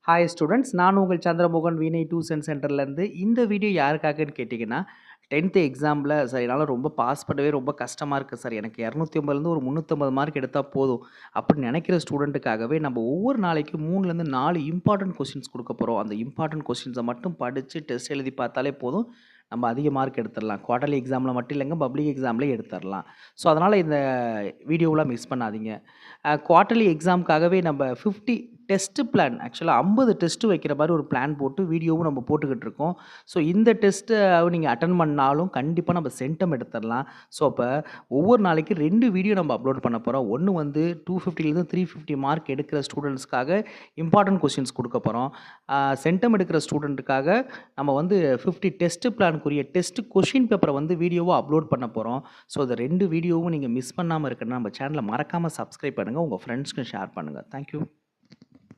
Hi students, நான் உங்கள் சந்திரமோகன் வீணை டியூஷன் சென்டர்லேருந்து. இந்த வீடியோ யாருக்காகன்னு கேட்டிங்கன்னா, 10th எக்ஸாமில் சார் என்னால் ரொம்ப பாஸ் பண்ணவே ரொம்ப கஷ்டமாக இருக்குது சார். எனக்கு 250லேருந்து ஒரு 350 மார்க் எடுத்தால் போதும் அப்படின்னு நினைக்கிற ஸ்டூடெண்ட்டுக்காகவே நம்ம ஒவ்வொரு நாளைக்கு 3லேருந்து 4 இம்பார்ட்டன்ட் கொஸ்டின்ஸ் கொடுக்க போகிறோம். அந்த இம்பார்ட்டன்ட் கொஸ்டின்ஸை மட்டும் படித்து டெஸ்ட் எழுதி பார்த்தாலே போதும், நம்ம அதிக மார்க் எடுத்துடலாம். குவார்டர்லி எக்ஸாமில் மட்டும் இல்லைங்க, பப்ளிக் எக்ஸாம்லேயே எடுத்துடலாம். ஸோ அதனால் இந்த வீடியோவெலாம் மிஸ் பண்ணாதீங்க. குவார்டர்லி எக்ஸாமுக்காகவே நம்ம 50 டெஸ்ட் பிளான், ஆக்சுவலாக 50 டெஸ்ட்டு வைக்கிற மாதிரி ஒரு பிளான் போட்டு வீடியோவும் நம்ம போட்டுக்கிட்டு இருக்கோம். ஸோ இந்த டெஸ்ட்டை நீங்கள் அட்டன் பண்ணாலும் கண்டிப்பாக நம்ம சென்டம் எடுத்துடலாம். ஸோ அப்போ ஒவ்வொரு நாளைக்கு 2 வீடியோ நம்ம அப்லோட் பண்ண போகிறோம். ஒன்று வந்து 250லேருந்து 350 மார்க் எடுக்கிற ஸ்டூடெண்ட்ஸ்க்காக இம்பார்ட்டன்ட் கொஸ்டின்ஸ் கொடுக்க போகிறோம். சென்டம் எடுக்கிற ஸ்டூடெண்ட்டுக்காக நம்ம வந்து 50 டெஸ்ட் பிளானுக்குரிய டெஸ்ட் கொஷின் பேப்பரை வந்து வீடியோவாக அப்லோட் பண்ண போகிறோம். ஸோ இந்த 2 வீடியோவும் நீங்கள் மிஸ் பண்ணாமல் இருக்கணும்னா நம்ம சேனலை மறக்காமல் சப்ஸ்கிரைப் பண்ணுங்கள், உங்கள் ஃப்ரெண்ட்ஸ்க்கும் ஷேர் பண்ணுங்கள். தேங்க்யூ.